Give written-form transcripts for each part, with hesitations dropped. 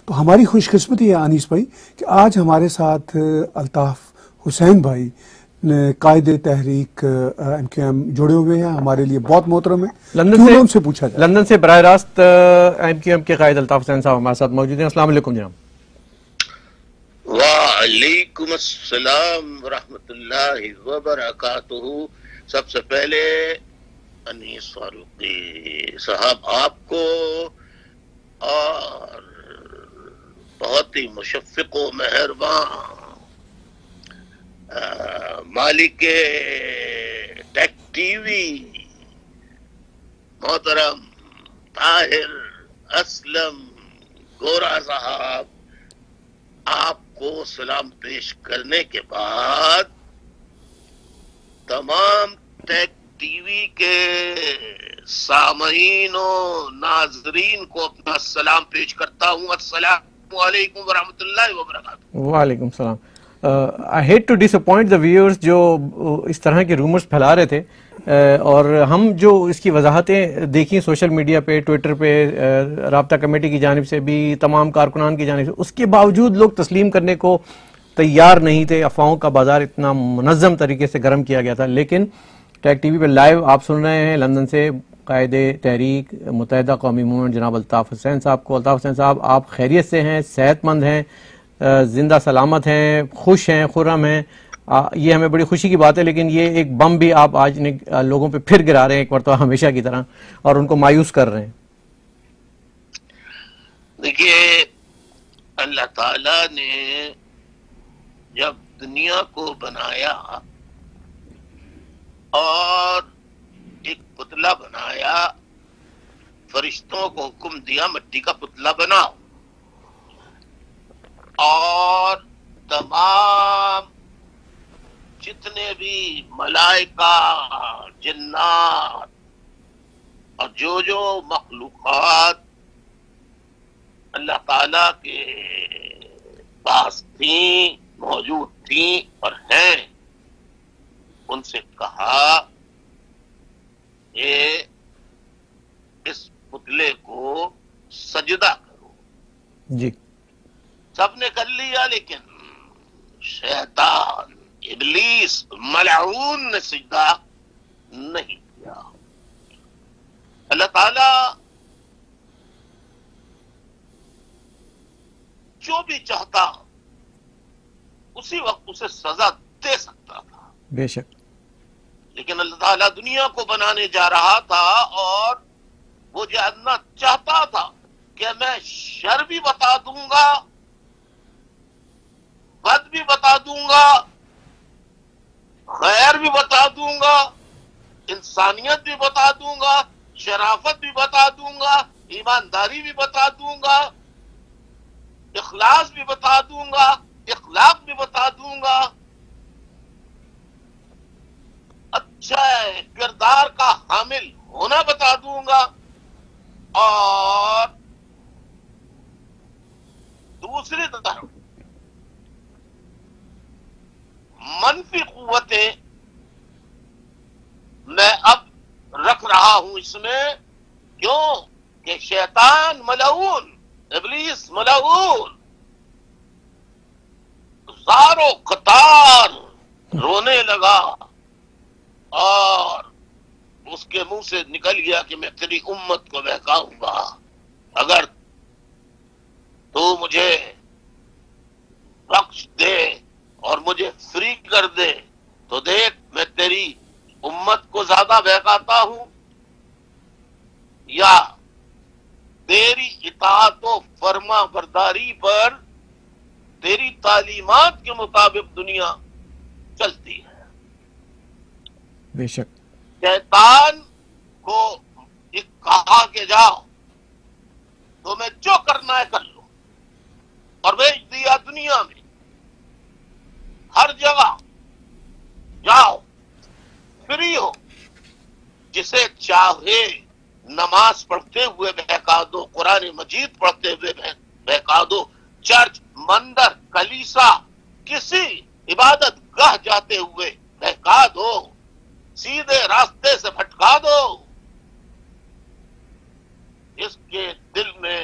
تو ہماری خوش قسمتی ہے انیس بھائی کہ آج ہمارے ساتھ الطاف حسین بھائی قائد تحریک ایم کیو ایم جڑے ہوئے ہیں، ہمارے لیے بہت محترم ہے. ان سے پوچھا جائے. لندن سے براہ راست ایم کیو ایم کے قائد الطاف حسین صاحب ہمارے ساتھ موجود ہیں. السلام علیکم جناب. وعلیکم السلام ورحمۃ اللہ وبرکاتہ. سب سے پہلے انیس فاروقی صاحب آپ کو اور بہت ہی مشفق و مہربان مالک ٹیک ٹی وی محترم طاہر اسلم گورا صاحب، آپ کو سلام پیش کرنے کے بعد تمام ٹیک ٹی وی کے سامعین و ناظرین کو اپنا سلام پیش کرتا ہوں. السلام علیکم ورحمۃ اللہ وبرکاتہ. وعلیکم السلام. I hate to disappoint the viewers جو اس طرح کے رومرز پھیلا رہے تھے، اور ہم جو اس کی وضاحتیں دیکھیں سوشل میڈیا پہ، ٹویٹر پہ، رابطہ کمیٹی کی جانب سے بھی، تمام کارکنان کی جانب سے، اس کے باوجود لوگ تسلیم کرنے کو تیار نہیں تھے. افواہوں کا بازار اتنا منظم طریقے سے گرم کیا گیا تھا. لیکن ٹیک ٹی وی پہ لائیو آپ سن رہے ہیں لندن سے قائد تحریک متحدہ قومی موومنٹ جناب الطاف حسین صاحب کو. الطاف حسین صاحب، آپ خیریت سے ہیں، صحت مند ہیں، زندہ سلامت ہیں، خوش ہیں، خرم ہیں؟ یہ ہمیں بڑی خوشی کی بات ہے. لیکن یہ ایک بم بھی آپ آج لوگوں پہ پھر گرا رہے ہیں ایک مرتبہ ہمیشہ کی طرح، اور ان کو مایوس کر رہے ہیں. دیکھیے، اللہ تعالی نے جب دنیا کو بنایا اور ایک پتلا بنایا، فرشتوں کو حکم دیا مٹی کا پتلا بناؤ، اور تمام جتنے بھی ملائکہ، جنات اور جو مخلوقات اللہ تعالی کے پاس تھیں، موجود تھیں اور ہیں، ان سے کہا کہ اس پتلے کو سجدہ کرو. جی، سب نے کر لیا، لیکن شیطان، ابلیس ملعون نے سجدہ نہیں کیا. اللہ تعالی جو بھی چاہتا اسی وقت اسے سزا دے سکتا تھا، بے شک. لیکن اللہ تعالیٰ دنیا کو بنانے جا رہا تھا، اور وہ جاننا چاہتا تھا کہ میں شر بھی بتا دوں گا، بد بھی بتا دوں گا، خیر بھی بتا دوں گا، انسانیت بھی بتا دوں گا، شرافت بھی بتا دوں گا، ایمانداری بھی بتا دوں گا، اخلاص بھی بتا دوں گا، اخلاق بھی بتا دوں گا، اچھا کردار کا حامل ہونا بتا دوں گا، اور دوسری طرف منفی قوتیں میں اب رکھ رہا ہوں اس میں. کیوں کہ شیطان ملعون، ابلیس ملعون زار و قطار رونے لگا، اور اس کے منہ سے نکل گیا کہ میں تیری امت کو بہکاؤں گا، اگر تو مجھے بخش دے اور مجھے فری کر دے تو دیکھ میں تیری امت کو زیادہ بہکاتا ہوں، یا تیری اطاعت و فرما برداری پر تیری تعلیمات کے مطابق دنیا چلتی ہے. بے شک. شیطان کو ایک کہا کہ جاؤ تو میں جو کرنا ہے کر لو، اور بھیج دیا دنیا میں ہر جگہ جاؤ، فری ہو، جسے چاہے نماز پڑھتے ہوئے بہکا دو، قرآن مجید پڑھتے ہوئے بہکا دو، چرچ، مندر، کلیسا، کسی عبادت گاہ جاتے ہوئے بہکا دو، سیدھے راستے سے بھٹکا دو. اس کے دل میں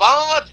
5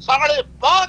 5.5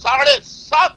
7.5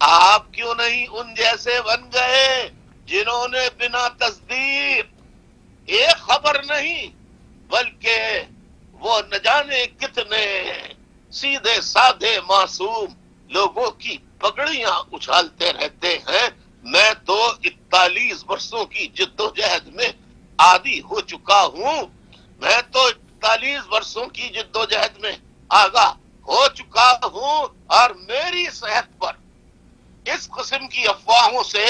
آپ کیوں نہیں ان جیسے بن گئے جنہوں نے بنا تصدیق ایک خبر نہیں بلکہ وہ نہ جانے کتنے سیدھے سادھے معصوم لوگوں کی پگڑیاں اچھالتے رہتے ہیں. میں تو 41 برسوں کی جدوجہد میں عادی ہو چکا ہوں. میں تو 41 برسوں کی جدوجہد میں آگاہ ہو چکا ہوں اور میری صحت پر اس قسم کی افواہوں سے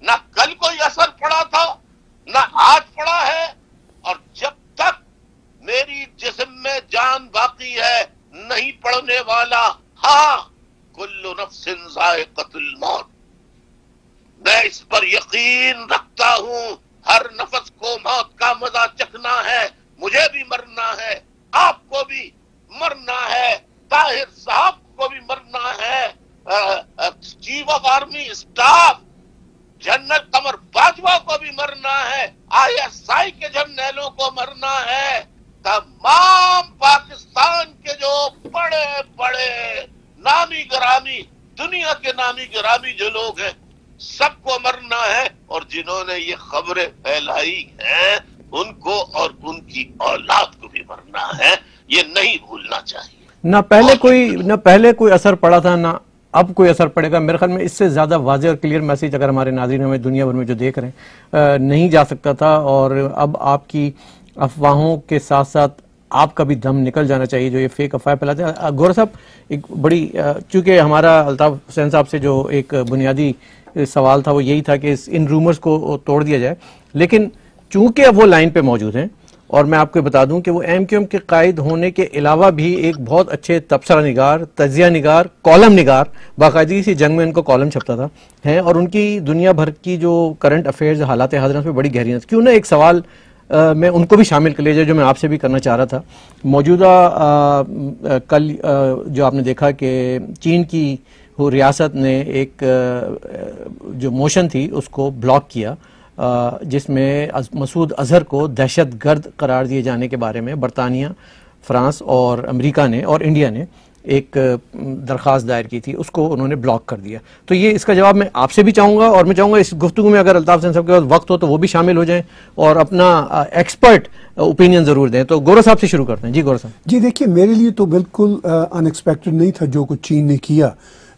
نہ کل کوئی اثر پڑا تھا نہ آج پڑا ہے، اور جب تک میری جسم میں جان باقی ہے نہیں پڑنے والا. ہاں، کل نفس ذائقۃ الموت، میں اس پر یقین رکھتا ہوں. ہر نفس کو موت کا مزہ چکھنا ہے. مجھے بھی مرنا ہے، آپ کو بھی مرنا ہے، طاہر صاحب کو بھی مرنا ہے، chief of army staff general Qamar Bajwa کو بھی مرنا ہے، ISI کے جرنیلوں کو مرنا ہے، تمام پاکستان کے جو بڑے بڑے نامی گرامی، دنیا کے نامی گرامی جو لوگ ہیں سب کو مرنا ہے. اور جنہوں نے یہ خبریں پھیلائی ہیں ان کو اور ان کی اولاد کو بھی مرنا ہے. یہ نہیں بھولنا چاہیے. نہ پہلے کوئی اثر پڑا تھا نہ اب کوئی اثر پڑے گا. میرے خیال میں اس سے زیادہ واضح اور کلیئر میسیج اگر ہمارے ناظرین ہمیں دنیا بھر میں جو دیکھ رہے ہیں نہیں جا سکتا تھا. اور اب آپ کی افواہوں کے ساتھ ساتھ آپ کا بھی دم نکل جانا چاہیے جو یہ فیک افواہیں پھیلاتے ہیں. گورا صاحب، ایک بڑی چونکہ ہمارا الطاف حسین صاحب سے جو ایک بنیادی سوال تھا وہ یہی تھا کہ ان رومرز کو توڑ دیا جائے، لیکن چونکہ اب وہ لائن پہ موجود ہیں اور میں آپ کو بتا دوں کہ وہ MQM کے قائد ہونے کے علاوہ بھی ایک بہت اچھے تبصرہ نگار، تجزیہ نگار، کالم نگار، باقاعدگی سے جنگ میں ان کو کالم چھپتا تھا ہیں، اور ان کی دنیا بھر کی جو کرنٹ افیئرز حالات حاضرہ پہ بڑی گہری ہیں. کیوں نہ ایک سوال میں ان کو بھی شامل کر لیا جائے جو میں آپ سے بھی کرنا چاہ رہا تھا. موجودہ کل جو آپ نے دیکھا کہ چین کی وہ ریاست نے ایک جو موشن تھی اس کو بلاک کیا جس میں مسعود اظہر کو دہشت گرد قرار دیے جانے کے بارے میں برطانیہ، فرانس اور امریکہ نے اور انڈیا نے ایک درخواست دائر کی تھی، اس کو انہوں نے بلاک کر دیا. تو یہ اس کا جواب میں آپ سے بھی چاہوں گا، اور میں چاہوں گا اس گفتگو میں اگر الطاف حسین صاحب کے پاس وقت ہو تو وہ بھی شامل ہو جائیں اور اپنا ایکسپرٹ اوپینین ضرور دیں. تو گورا صاحب سے شروع کرتے ہیں. جی گورا صاحب. جی دیکھیے، میرے لیے تو بالکل ان ایکسپیکٹڈ نہیں تھا جو کچھ چین نے کیا.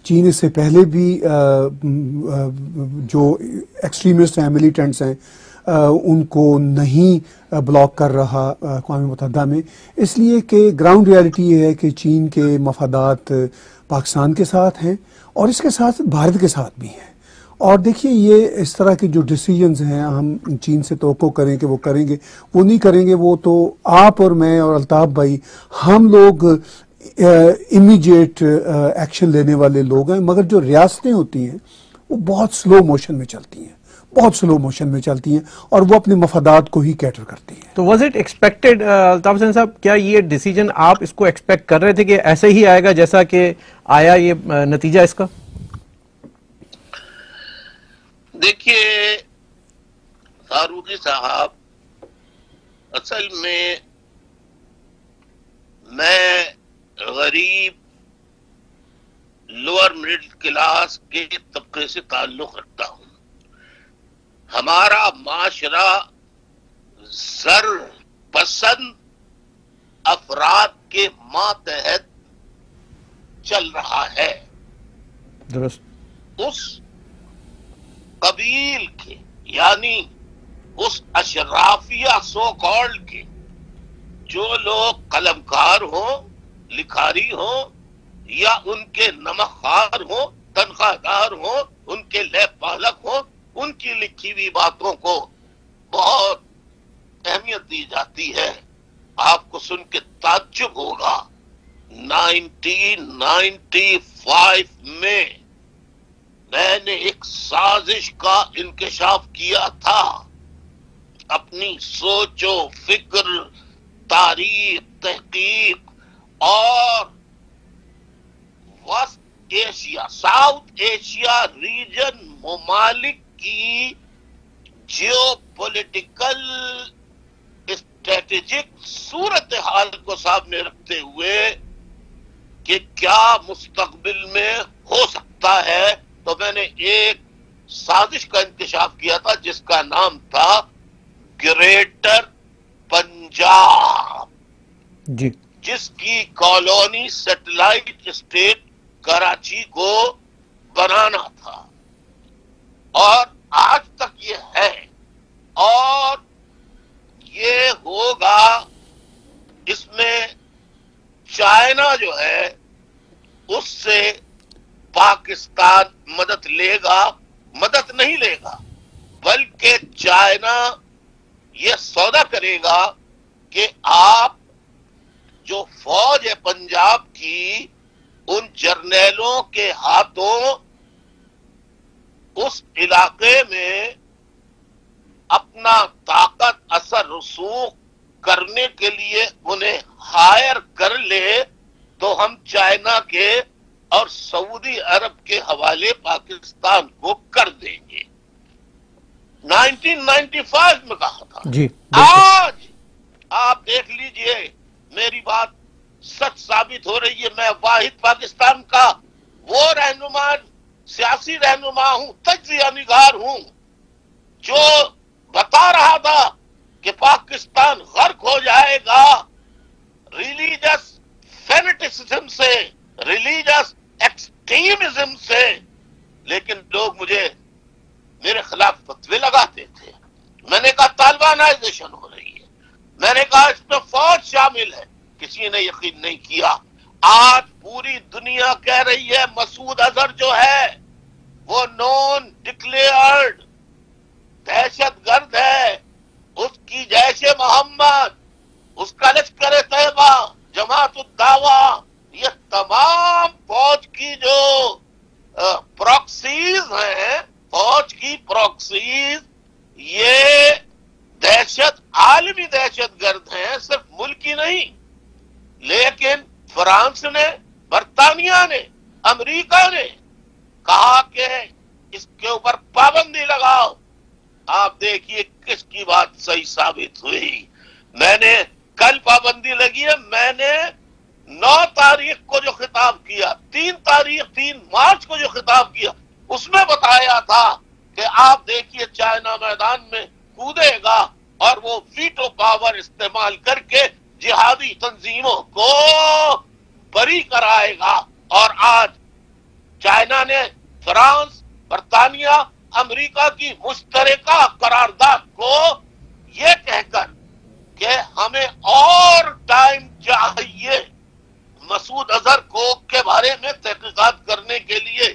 چین اس سے پہلے بھی جو ایکسٹریمسٹ ہیں، ملیٹنٹس ہیں، ان کو نہیں بلاک کر رہا اقوام متحدہ میں، اس لیے کہ گراؤنڈ ریالٹی یہ ہے کہ چین کے مفادات پاکستان کے ساتھ ہیں اور اس کے ساتھ بھارت کے ساتھ بھی ہیں. اور دیکھیے، یہ اس طرح کے جو ڈیسیجنز ہیں ہم چین سے توقع کریں کہ وہ کریں گے، وہ نہیں کریں گے. وہ تو آپ اور میں اور الطاف بھائی ہم لوگ امیڈیٹ ایکشن لینے والے لوگ ہیں، مگر جو ریاستیں ہوتی ہیں وہ بہت سلو موشن میں چلتی ہیں، بہت سلو موشن میں چلتی ہیں اور وہ اپنے مفادات کو ہی کیٹر کرتی ہیں. تو was it expected Altaf Hussain صاحب، کیا یہ ڈیسیجن آپ اس کو ایکسپیکٹ کر رہے تھے کہ ایسے ہی آئے گا جیسا کہ آیا یہ نتیجہ اس کا؟ دیکھیے فاروقی صاحب، اصل میں غریب لوور مڈل کلاس کے طبقے سے تعلق رکھتا ہوں. ہمارا معاشرہ زر پسند افراد کے ماتحت چل رہا ہے. درست. اس قبیل کے، یعنی اس اشرافیہ سو کالڈ کے جو لوگ قلمکار ہوں، لکھاری ہوں، یا ان کے نمکخوار ہوں، تنخواہ دار ہوں، ان کے لیب پالک ہوں، ان کی لکھی ہوئی باتوں کو بہت اہمیت دی جاتی ہے. آپ کو سن کے تعجب ہوگا، 1995 میں میں نے ایک سازش کا انکشاف کیا تھا. اپنی سوچ و فکر، تاریخ، تحقیق اور وسط ایشیا، ساؤتھ ایشیا ریجن ممالک کی جیو پولیٹیکل اسٹریٹجک صورتحال کو سامنے رکھتے ہوئے کہ کیا مستقبل میں ہو سکتا ہے تو میں نے ایک سازش کا انکشاف کیا تھا جس کا نام تھا گریٹر پنجاب، جی، جس کی کالونی سیٹلائٹ اسٹیٹ کراچی کو بنانا تھا، اور آج تک یہ ہے، اور یہ ہوگا۔ اس میں چائنا جو ہے اس سے پاکستان مدد لے گا، مدد نہیں لے گا، بلکہ چائنا یہ سودا کرے گا کہ آپ جو فوج ہے پنجاب کی، ان جرنیلوں کے ہاتھوں اس علاقے میں اپنا طاقت اثر رسوخ کرنے کے لیے انہیں ہائر کر لے تو ہم چائنا کے اور سعودی عرب کے حوالے پاکستان کو کر دیں گے۔ 1995 میں کہا تھا۔ جی، آج آپ دیکھ لیجئے، میری بات سچ ثابت ہو رہی ہے۔ میں واحد پاکستان کا وہ رہنما، سیاسی رہنما ہوں، تجزیہ نگار ہوں، جو بتا رہا تھا کہ پاکستان غرق ہو جائے گا ریلیجس فینیٹسزم سے، ریلیجس ایکسٹریمزم سے، لیکن لوگ میرے خلاف فتوے لگاتے تھے۔ میں نے کہا طالبانائزیشن ہو رہی ہے، میں نے کہا اس میں فوج شامل ہے، کسی نے یقین نہیں کیا۔ آج پوری دنیا کہہ رہی ہے مسعود اظہر جو ہے وہ نون ڈکلیئرڈ دہشت گرد ہے، اس کی جیش محمد، اس کا لشکر طیبہ، جماعت الدعوہ، یہ تمام فوج کی جو پراکسیز ہیں، فوج کی پراکسیز، یہ دہشت، عالمی دہشت گرد ہیں، صرف ملکی نہیں۔ لیکن فرانس نے، برطانیہ نے، امریکہ نے کہا کہ اس کے اوپر پابندی لگاؤ۔ آپ دیکھیے کس کی بات صحیح ثابت ہوئی۔ میں نے کل پابندی لگی ہے، میں نے 9 تاریخ کو جو خطاب کیا، 3 مارچ کو جو خطاب کیا، اس میں بتایا تھا کہ آپ دیکھیے چائنا میدان میں کودے گا اور وہ ویٹو پاور استعمال کر کے جہادی تنظیموں کو بری کرائے گا۔ اور آج چائنا نے فرانس، برطانیہ، امریکہ کی مشترکہ قرارداد کو یہ کہہ کر کہ ہمیں اور ٹائم چاہیے مسعود اظہر کو کے بارے میں تحقیقات کرنے کے لیے۔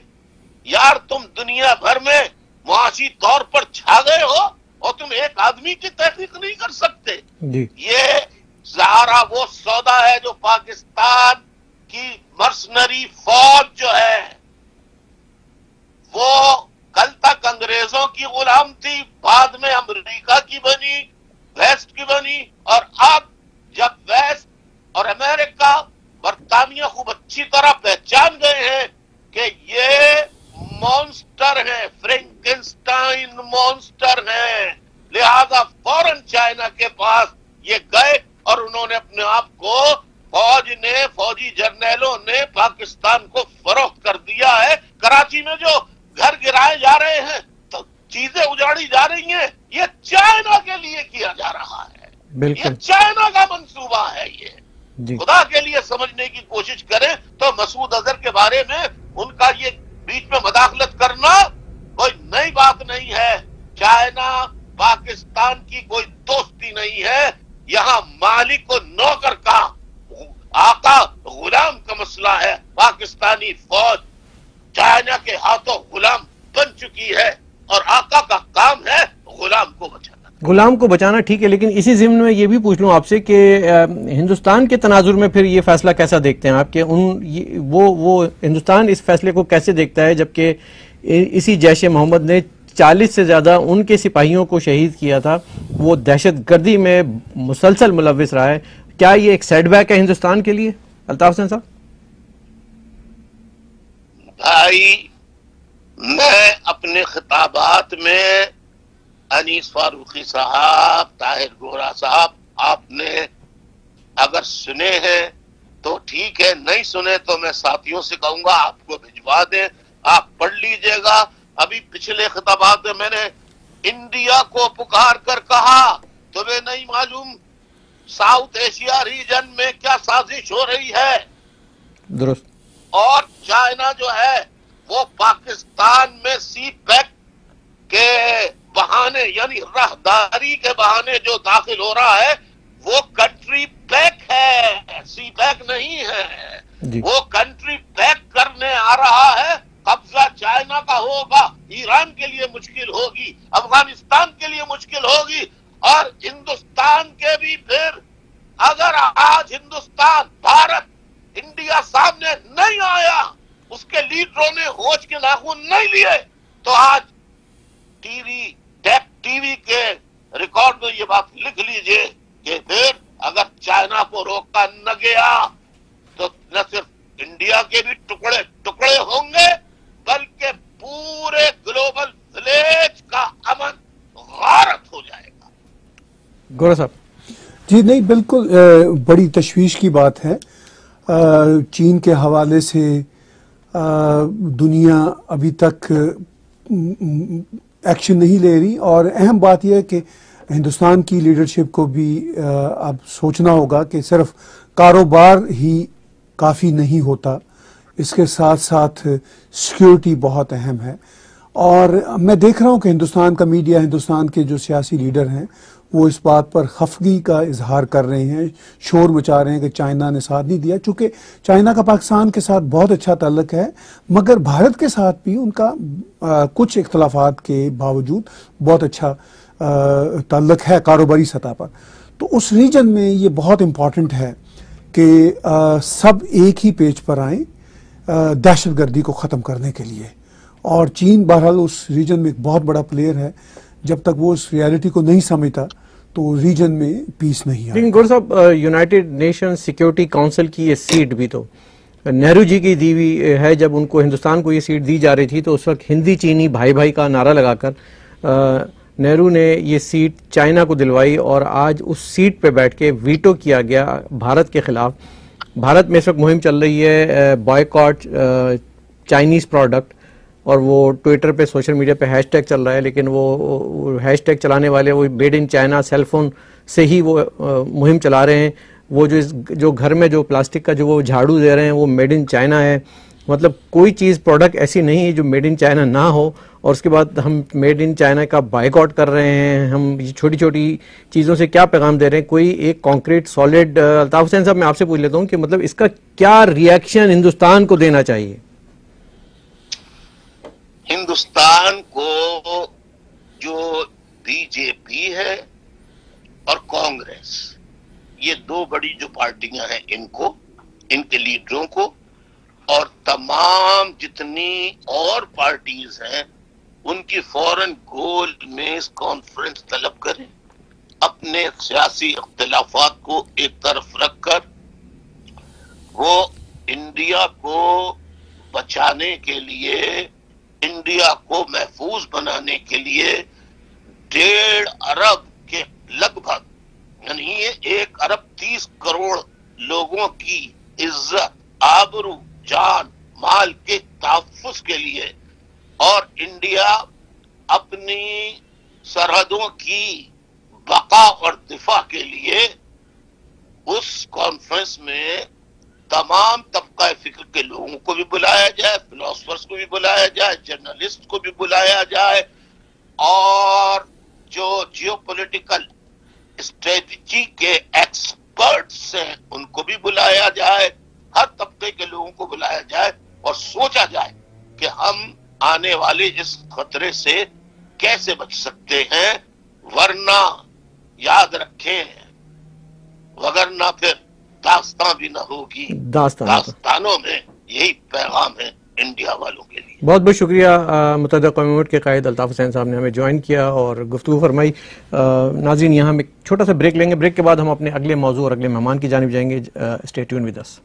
یار تم دنیا بھر میں معاشی طور پر چھا گئے ہو اور تم ایک آدمی کی تحقیق نہیں کر سکتے۔ جی، یہ سہارا وہ سودا ہے جو پاکستان کی مرسنری فوج جو ہے وہ کل تک انگریزوں کی غلام تھی، بعد میں امریکہ کی بنی، ویسٹ کی بنی، اور اب جب ویسٹ اور امریکہ، برطانیہ خوب اچھی طرح پہچان گئے ہیں کہ یہ مونسٹر ہیں، فرینکنسٹائن مونسٹر ہیں، لہذا فوراً چائنا کے پاس یہ گئے اور انہوں نے اپنے آپ کو، فوجی جرنیلوں نے پاکستان کو فروخت کر دیا ہے۔ کراچی میں جو گھر گرائے جا رہے ہیں، تو چیزیں اجاڑی جا رہی ہیں، یہ چائنا کے لیے کیا جا رہا ہے، یہ چائنا کا منصوبہ ہے۔ یہ خدا کے لیے سمجھنے کی کوشش کریں تو مسعود اظہر کے بارے میں ان کا یہ بیچ میں مداخلت کرنا کوئی نئی بات نہیں ہے۔ چائنا پاکستان کی کوئی دوستی نہیں ہے، یہاں مالک و نوکر کا، آقا غلام کا مسئلہ ہے۔ پاکستانی فوج چائنا کے ہاتھوں غلام بن چکی ہے اور آقا کا کام ہے غلام کو بچانا۔ غلام کو بچانا ٹھیک ہے، لیکن اسی ضمن میں یہ بھی پوچھ لوں آپ سے کہ ہندوستان کے تناظر میں پھر یہ فیصلہ کیسا دیکھتے ہیں آپ، کہ وہ ہندوستان اس فیصلے کو کیسے دیکھتا ہے جبکہ اسی جیش محمد نے 40 سے زیادہ ان کے سپاہیوں کو شہید کیا تھا، وہ دہشت گردی میں مسلسل ملوث رہا ہے؟ کیا یہ ایک سیٹ بیک ہے ہندوستان کے لیے؟ الطاف حسین صاحب۔ بھائی میں اپنے خطابات میں انیس فاروقی صاحب، طاہر گورا صاحب، آپ نے اگر سنے ہیں تو ٹھیک ہے، نہیں سنے تو میں ساتھیوں سے کہوں گا آپ کو بھجوا دیں۔ آپ پڑھ لیجئے گا. ابھی پچھلے خطابات میں نے انڈیا کو پکار کر کہا تمہیں نہیں معلوم ساؤتھ ایشیا ریجن میں کیا سازش ہو رہی ہے. درست. اور چائنا جو ہے وہ پاکستان میں سی پیک کے بہانے یعنی راہداری کے بہانے جو داخل ہو رہا ہے وہ کنٹری پیک ہے, سی پیک نہیں ہے. وہ کنٹری پیک کرنے آ رہا ہے. قبضہ چائنا کا ہوگا, ایران کے لیے مشکل ہوگی, افغانستان کے لیے مشکل ہوگی, اور ہندوستان کے بھی پھر اگر آج ہندوستان بھارت انڈیا سامنے نہیں آیا, اس کے لیڈروں نے ہوش کے ناخن نہیں لیے, تو آج ٹی وی کے ریکارڈ میں یہ بات لکھ لیجئے کہ پھر اگر چائنا کو روکا نہ گیا تو نہ صرف انڈیا کے بھی ٹکڑے ٹکڑے ہوں گے بلکہ پورے گلوبل ولیج کا امن غارت ہو جائے گا. گورا صاحب. جی نہیں, بالکل بڑی تشویش کی بات ہے. چین کے حوالے سے دنیا ابھی تک ایکشن نہیں لے رہی, اور اہم بات یہ ہے کہ ہندوستان کی لیڈرشپ کو بھی اب سوچنا ہوگا کہ صرف کاروبار ہی کافی نہیں ہوتا, اس کے ساتھ ساتھ سیکیورٹی بہت اہم ہے. اور میں دیکھ رہا ہوں کہ ہندوستان کا میڈیا, ہندوستان کے جو سیاسی لیڈر ہیں وہ اس بات پر خفگی کا اظہار کر رہے ہیں, شور مچا رہے ہیں کہ چائنا نے ساتھ نہیں دیا, چونکہ چائنا کا پاکستان کے ساتھ بہت اچھا تعلق ہے, مگر بھارت کے ساتھ بھی ان کا کچھ اختلافات کے باوجود بہت اچھا تعلق ہے کاروباری سطح پر. تو اس ریجن میں یہ بہت امپورٹنٹ ہے کہ سب ایک ہی پیج پر آئیں دہشت گردی کو ختم کرنے کے لیے. اور چین بہرحال اس ریجن میں ایک بہت بڑا پلیئر ہے, جب تک وہ اس ریالٹی کو نہیں سمجھتا تو ریجن میں پیس نہیں آئے. لیکن گور صاحب, یونائٹڈ نیشن سیکیورٹی کونسل کی یہ سیٹ بھی تو نہرو جی کی دی ہوئی ہے. جب ان کو ہندوستان کو یہ سیٹ دی جا رہی تھی تو اس وقت ہندی چینی بھائی بھائی کا نعرہ لگا کر نہرو نے یہ سیٹ چائنا کو دلوائی, اور آج اس سیٹ پہ بیٹھ کے ویٹو کیا گیا بھارت کے خلاف. بھارت میں اس وقت مہم چل رہی ہے بائیکاٹ چائنیز پروڈکٹ, اور وہ ٹویٹر پہ سوشل میڈیا پہ ہیش ٹیگ چل رہا ہے, لیکن وہ ہیش ٹیگ چلانے والے وہ made in China cell phone سے ہی وہ مہم چلا رہے ہیں. وہ جو گھر میں جو پلاسٹک کا جو وہ جھاڑو دے رہے ہیں وہ میڈ ان چائنا ہے. مطلب کوئی چیز پروڈکٹ ایسی نہیں ہے جو میڈ ان چائنا نہ ہو, اور اس کے بعد ہم میڈ ان چائنا کا بائیک آؤٹ کر رہے ہیں. ہم یہ چھوٹی چھوٹی چیزوں سے کیا پیغام دے رہے ہیں؟ کوئی ایک کانکریٹ سالڈ. الطاف حسین صاحب, میں آپ سے پوچھ لیتا ہوں کہ مطلب اس کا کیا ریئیکشن ہندوستان کو دینا چاہیے؟ ہندوستان کو جو بی جے پی ہے اور کانگریس, یہ دو بڑی جو پارٹیاں ہیں, ان کے لیڈروں کو اور تمام جتنی اور پارٹیز ہیں ان کی فوراً گول میز کانفرنس طلب کریں, اپنے سیاسی اختلافات کو ایک طرف رکھ کر وہ انڈیا کو بچانے کے لیے, انڈیا کو محفوظ بنانے کے لیے 1.5 ارب کے لگ بھگ, یعنی 1 ارب 30 کروڑ لوگوں کی عزت, آبرو, جان, مال کے تحفظ کے لیے, اور انڈیا اپنی سرحدوں کی بقا اور دفاع کے لیے اس کانفرنس میں تمام طبقہ فکر کے لوگوں کو بھی بلایا جائے, فلاسفرز کو بھی بلایا جائے, جرنلسٹ کو بھی بلایا جائے, اور جو جیو پولیٹیکل اسٹریٹجی کے ایکسپرٹس ہیں ان کو بھی بلایا جائے, ہر طبقے کے لوگوں کو بلایا جائے, اور سوچا جائے کہ ہم آنے والے اس خطرے سے کیسے بچ سکتے ہیں. ورنہ یاد رکھیں, وگرنہ پھر داستان بھی نہ ہوگی. داستانوں میں یہی پیغام ہے انڈیا والوں کے لیے. بہت بہت شکریہ. متحدہ اقوام متحدہ کے قائد الطاف حسین صاحب نے ہمیں جوائن کیا اور گفتگو فرمائی. ناظرین, یہاں ہم ایک چھوٹا سا بریک لیں گے. بریک کے بعد ہم اپنے اگلے موضوع اور اگلے مہمان کی جانب جائیں گے. Stay tune with us.